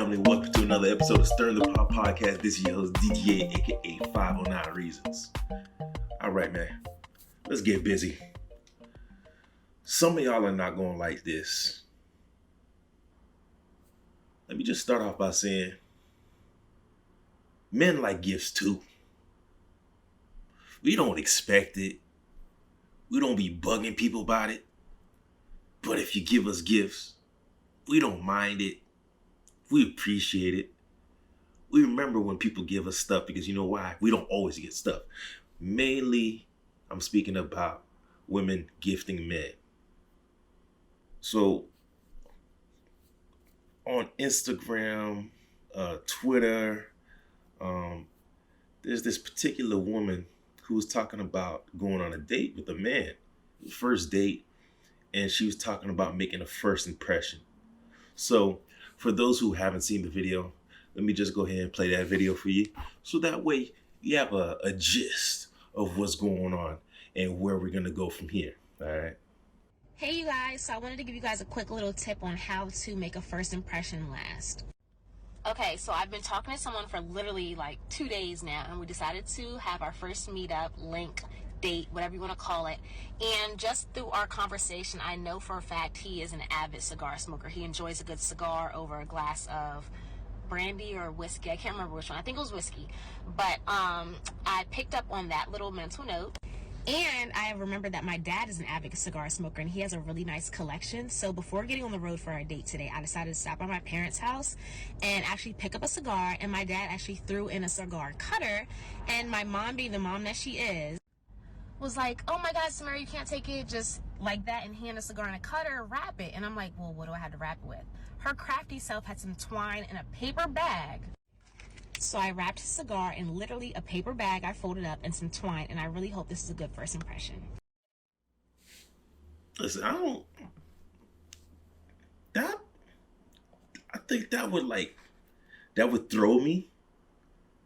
family? Welcome to another episode of Stirring the Pot Podcast. This is your host, DGA, aka 509 Reasons. All right, man. Let's get busy. Some of y'all are not going to like this. Let me just start off by saying, men like gifts too. We don't expect it. We don't be bugging people about it. But if you give us gifts, we don't mind it. We appreciate it. We remember when people give us stuff because you know why? We don't always get stuff. Mainly, I'm speaking about women gifting men. So, on Instagram, Twitter, there's this particular woman who was talking about going on a date with a man. First date, and she was talking about making a first impression. So, for those who haven't seen the video, let me just go ahead and play that video for you. So that way you have a gist of what's going on and where we're going to go from here. All right. Hey you guys, so I wanted to give you guys a quick little tip on how to make a first impression last. Okay, so I've been talking to someone for literally like 2 days now, and we decided to have our first meetup, link, date, whatever you want to call it. And just through our conversation, I know for a fact he is an avid cigar smoker. He enjoys a good cigar over a glass of brandy or whiskey. I can't remember which one. I think it was whiskey. But I picked up on that little mental note. And I remembered that my dad is an avid cigar smoker and he has a really nice collection. So before getting on the road for our date today, I decided to stop by my parents' house and actually pick up a cigar. And my dad actually threw in a cigar cutter. And my mom, being the mom that she is, was like, oh my God, Samara, you can't take it just like that and hand a cigar and a cutter, wrap it. And I'm like, well, what do I have to wrap it with? Her crafty self had some twine in a paper bag. So I wrapped his cigar in literally a paper bag I folded up and some twine, and I really hope this is a good first impression. Listen, I think that would throw me,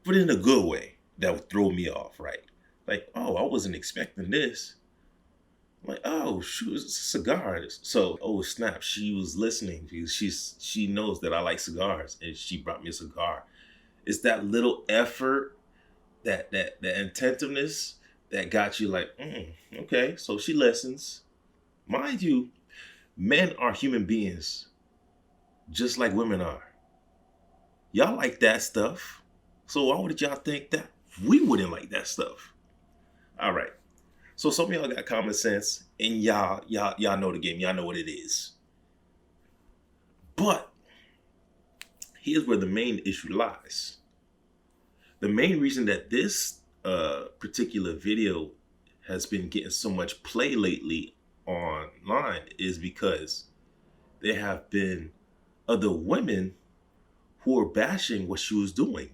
but in a good way. That would throw me off, right? Like, oh, I wasn't expecting this. I'm like, oh, shoot, it's a cigar. So, oh snap, she was listening because she knows that I like cigars, and she brought me a cigar. It's that little effort, that attentiveness that got you like, okay, so she listens. Mind you, men are human beings, just like women are. Y'all like that stuff, so why would y'all think that we wouldn't like that stuff? All right. So some of y'all got common sense, and y'all know the game. Y'all know what it is. But here's where the main issue lies. The main reason that this particular video has been getting so much play lately online is because there have been other women who are bashing what she was doing.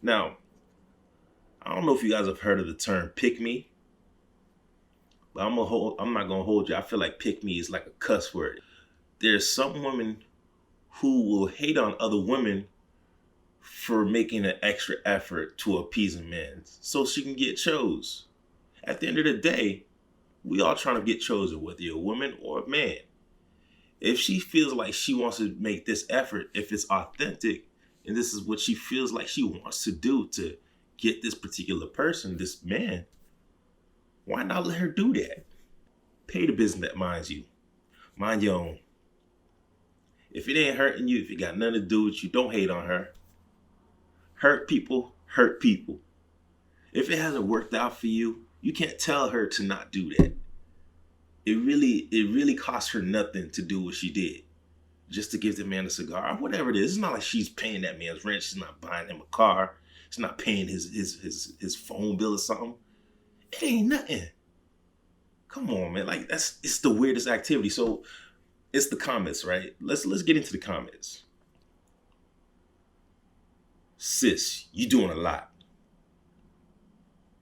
Now, I don't know if you guys have heard of the term pick me, but I'm not gonna hold you. I feel like pick me is like a cuss word. There's some women who will hate on other women for making an extra effort to appease a man so she can get chose. At the end of the day, we all trying to get chosen, whether you're a woman or a man. If she feels like she wants to make this effort, if it's authentic, and this is what she feels like she wants to do to get this particular person, this man, why not let her do that? Pay the business that minds you. Mind your own. If it ain't hurting you, if it got nothing to do with you, don't hate on her. Hurt people hurt people. If it hasn't worked out for you, you can't tell her to not do that. It really cost her nothing to do what she did. Just to give the man a cigar, or whatever it is. It's not like she's paying that man's rent. She's not buying him a car. She's not paying his phone bill or something. It ain't nothing. Come on, man. Like it's the weirdest activity. So it's the comments, right? Let's get into the comments. Sis, you doing a lot.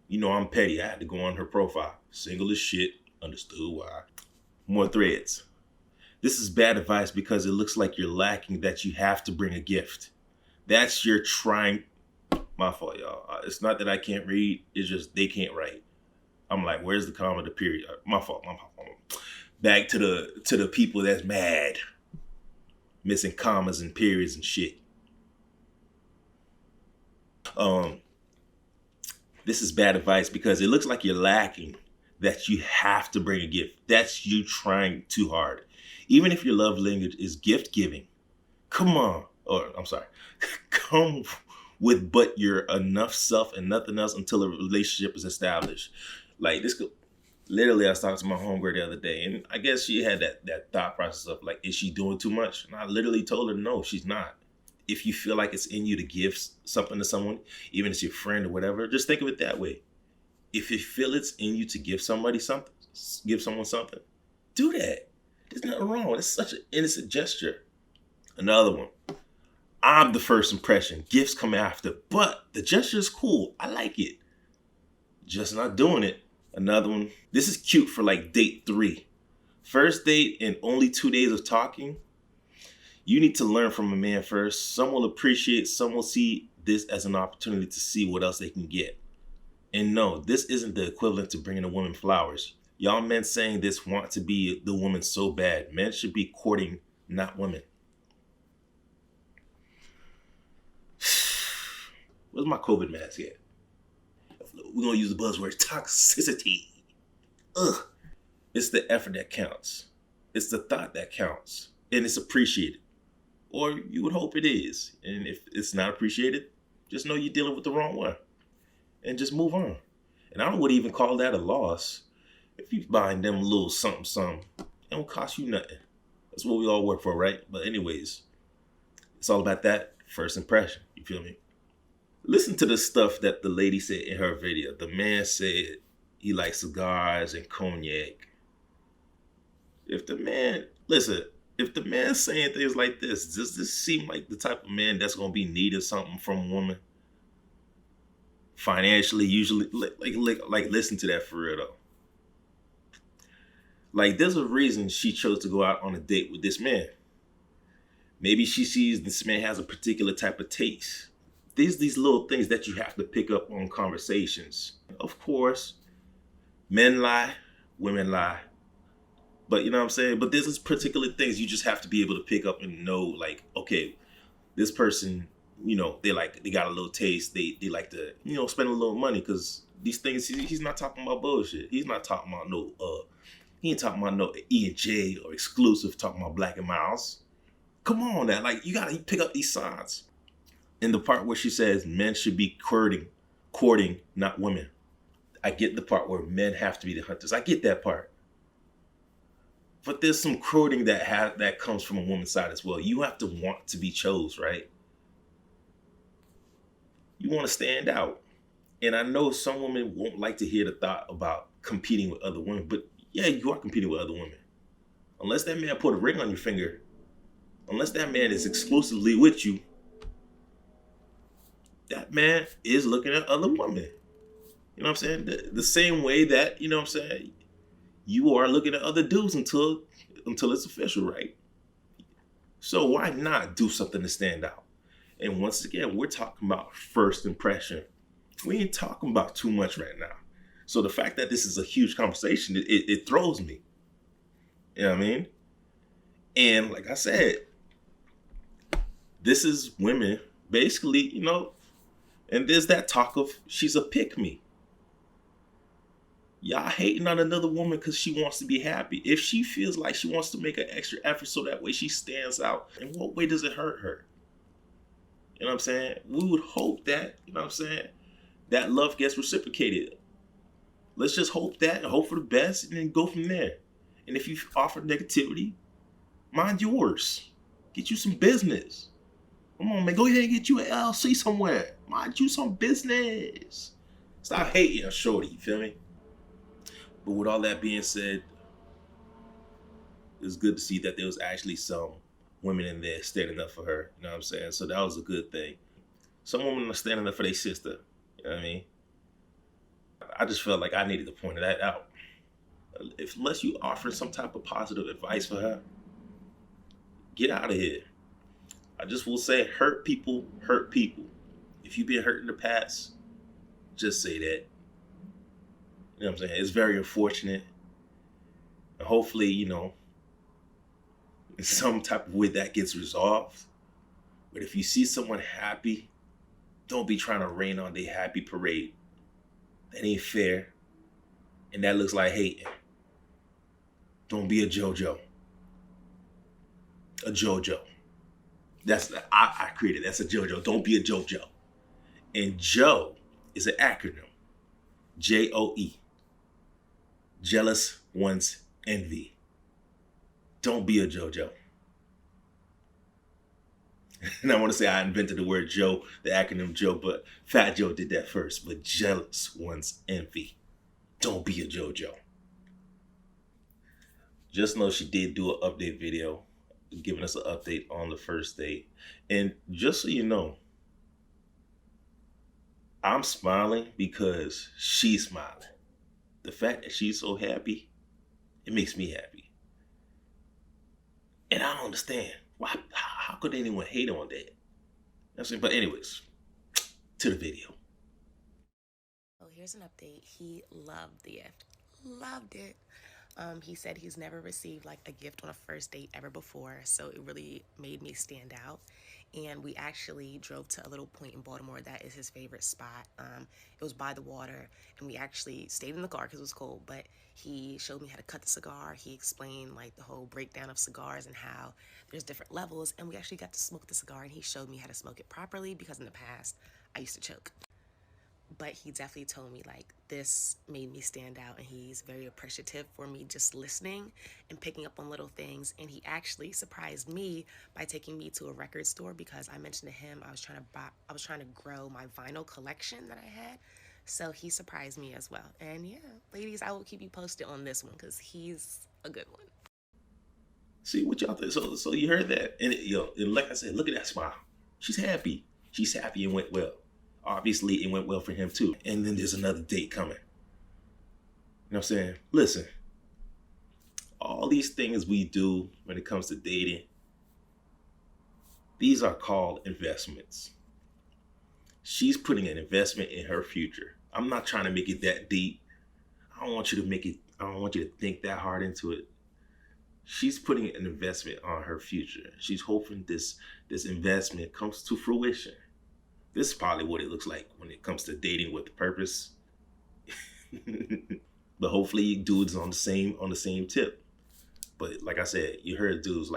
You know I'm petty. I had to go on her profile. Single as shit. Understood why. More threads. This is bad advice because it looks like you're lacking that you have to bring a gift. That's your trying. My fault, y'all. It's not that I can't read. It's just they can't write. I'm like, where's the comma, the period? My fault. Back to the people that's mad. missing commas and periods and shit. This is bad advice because it looks like you're lacking that you have to bring a gift. That's you trying too hard. Even if your love language is gift giving, come on, or I'm sorry, come with but your enough self and nothing else until a relationship is established. Like this could, literally, I was talking to my homegirl the other day, and I guess she had that thought process of like, is she doing too much? And I literally told her, no, she's not. If you feel like it's in you to give something to someone, even if it's your friend or whatever, just think of it that way. If you feel it's in you to give somebody something, give someone something, do that. There's nothing wrong. It's such an innocent gesture. Another one. I'm the first impression. Gifts come after. But the gesture is cool. I like it. Just not doing it. Another one. This is cute for like date 3. First date and only 2 days of talking. You need to learn from a man first. Some will appreciate, some will see this as an opportunity to see what else they can get. And no, this isn't the equivalent to bringing a woman flowers. Y'all men saying this want to be the woman so bad. Men should be courting, not women. Where's my COVID mask at? We're going to use the buzzword toxicity. Ugh. It's the effort that counts. It's the thought that counts. And it's appreciated. Or you would hope it is. And if it's not appreciated, just know you're dealing with the wrong one. And just move on. And I would even call that a loss. If you buying them a little something, it don't cost you nothing. That's what we all work for, right? But anyways, it's all about that first impression. You feel me? Listen to the stuff that the lady said in her video. The man said he likes cigars and cognac. If the man's saying things like this, does this seem like the type of man that's going to be needing something from a woman? Financially, usually, like listen to that for real though. Like, there's a reason she chose to go out on a date with this man. Maybe she sees this man has a particular type of taste. These little things that you have to pick up on conversations. Of course, men lie, women lie. But you know what I'm saying? But there's particular things you just have to be able to pick up and know, like, okay, this person, they got a little taste. They like to, spend a little money, because these things, he's not talking about bullshit. He's not talking about he ain't talking about no E&J or exclusive, talking about Black and Miles. Come on now, like, you gotta pick up these signs. In the part where she says men should be courting, not women. I get the part where men have to be the hunters. I get that part. But there's some courting that comes from a woman's side as well. You have to want to be chose, right? You want to stand out. And I know some women won't like to hear the thought about competing with other women, but yeah, you are competing with other women. Unless that man put a ring on your finger, unless that man is exclusively with you, that man is looking at other women. You know what I'm saying? The same way that, you know what I'm saying, you are looking at other dudes until it's official, right? So why not do something to stand out? And once again, we're talking about first impression. We ain't talking about too much right now. So the fact that this is a huge conversation, it throws me. You know what I mean? And like I said, this is women basically, and there's that talk of she's a pick-me. Y'all hating on another woman because she wants to be happy. If she feels like she wants to make an extra effort so that way she stands out, in what way does it hurt her? You know what I'm saying? We would hope that, that love gets reciprocated. Let's just hope that and hope for the best and then go from there. And if you offer negativity, mind yours. Get you some business. Come on, man. Go ahead and get you an LLC somewhere. Mind you some business. Stop hating on shorty, you feel me? But with all that being said, it's good to see that there was actually some women in there standing up for her. You know what I'm saying? So that was a good thing. Some women are standing up for their sister. You know what I mean? I just felt like I needed to point that out. Unless you offer some type of positive advice for her, get out of here. I just will say, hurt people hurt people. If you've been hurt in the past, just say that. You know what I'm saying? It's very unfortunate. And hopefully, in some type of way that gets resolved. But if you see someone happy, don't be trying to rain on their happy parade. That ain't fair. And that looks like hating. Don't be a JoeJoe. A JoeJoe. I created. That's a JoeJoe. Don't be a JoeJoe. And Joe is an acronym. JOE. Jealous one's envy. Don't be a JoeJoe. And I want to say I invented the word Joe, the acronym Joe, but Fat Joe did that first. But jealous one's envy. Don't be a JoeJoe. Just know she did do an update video, giving us an update on the first date. And just so you know, I'm smiling because she's smiling. The fact that she's so happy, it makes me happy. And I don't understand. Why? How could anyone hate on that? You know what I'm saying? But anyways, to the video. Oh, here's an update. He loved the gift. Loved it. He said he's never received like a gift on a first date ever before, so it really made me stand out. And we actually drove to a little point in Baltimore that is his favorite spot. It was by the water, and we actually stayed in the car because it was cold, but he showed me how to cut the cigar. He explained like the whole breakdown of cigars and how there's different levels, and we actually got to smoke the cigar, and he showed me how to smoke it properly because in the past I used to choke. But he definitely told me like this made me stand out, and he's very appreciative for me just listening and picking up on little things. And he actually surprised me by taking me to a record store because I mentioned to him I was trying to grow my vinyl collection that I had. So he surprised me as well. And yeah, ladies, I will keep you posted on this one because he's a good one. See what y'all think. So you heard that, and and like I said, look at that smile. She's happy. She's happy and went well. Obviously, it went well for him too. And then there's another date coming. You know what I'm saying? Listen, all these things we do when it comes to dating, these are called investments. She's putting an investment in her future. I'm not trying to make it that deep. I don't want you to think that hard into it. She's putting an investment on her future. She's hoping this investment comes to fruition. This is probably what it looks like when it comes to dating with purpose. But hopefully dudes on the same tip. But like I said, you heard dude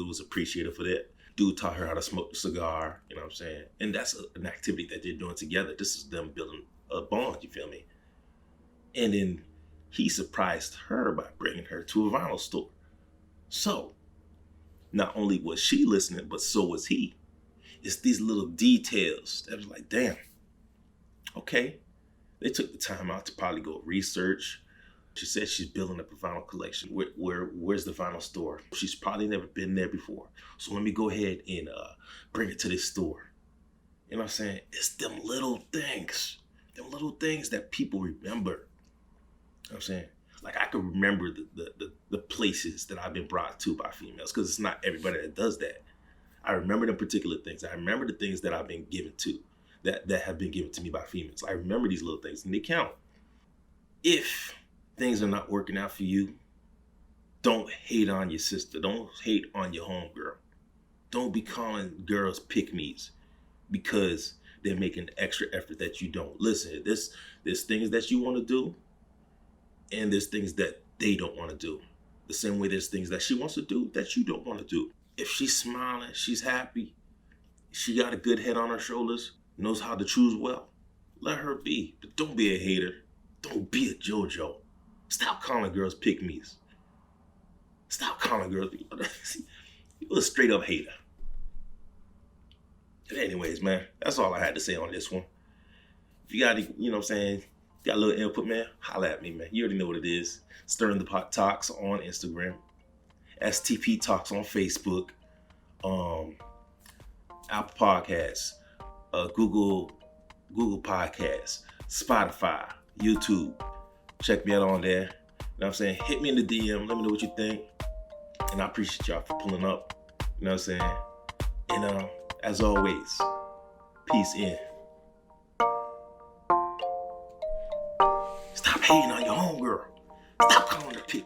was appreciative for that. Dude taught her how to smoke a cigar, you know what I'm saying? And that's an activity that they're doing together. This is them building a bond, you feel me? And then he surprised her by bringing her to a vinyl store. So, not only was she listening, but so was he. It's these little details that was like, damn, okay. They took the time out to probably go research. She said she's building up a vinyl collection. Where's the vinyl store? She's probably never been there before. So let me go ahead and bring it to this store. You know what I'm saying? It's them little things that people remember. You know what I'm saying? Like I can remember the places that I've been brought to by females because it's not everybody that does that. I remember the particular things. I remember the things that I've been given to, that have been given to me by females. I remember these little things and they count. If things are not working out for you, don't hate on your sister. Don't hate on your homegirl. Don't be calling girls pick-me's because they're making extra effort that you don't. Listen, there's things that you want to do and there's things that they don't want to do. The same way there's things that she wants to do that you don't want to do. If she's smiling, she's happy, she got a good head on her shoulders, knows how to choose well, let her be. But don't be a hater. Don't be a JoeJoe. Stop calling girls pick-me's. Stop calling girls. You're a straight up hater. But anyways, man, that's all I had to say on this one. If you got any, you know what I'm saying, got a little input, man, holla at me, man. You already know what it is. Stirring the Pot Talks on Instagram. STP Talks on Facebook, Apple Podcasts, Google Podcasts, Spotify, YouTube. Check me out on there. You know what I'm saying? Hit me in the DM. Let me know what you think. And I appreciate y'all for pulling up. You know what I'm saying? And as always, peace in. Stop hating on your homegirl. Stop calling her pick.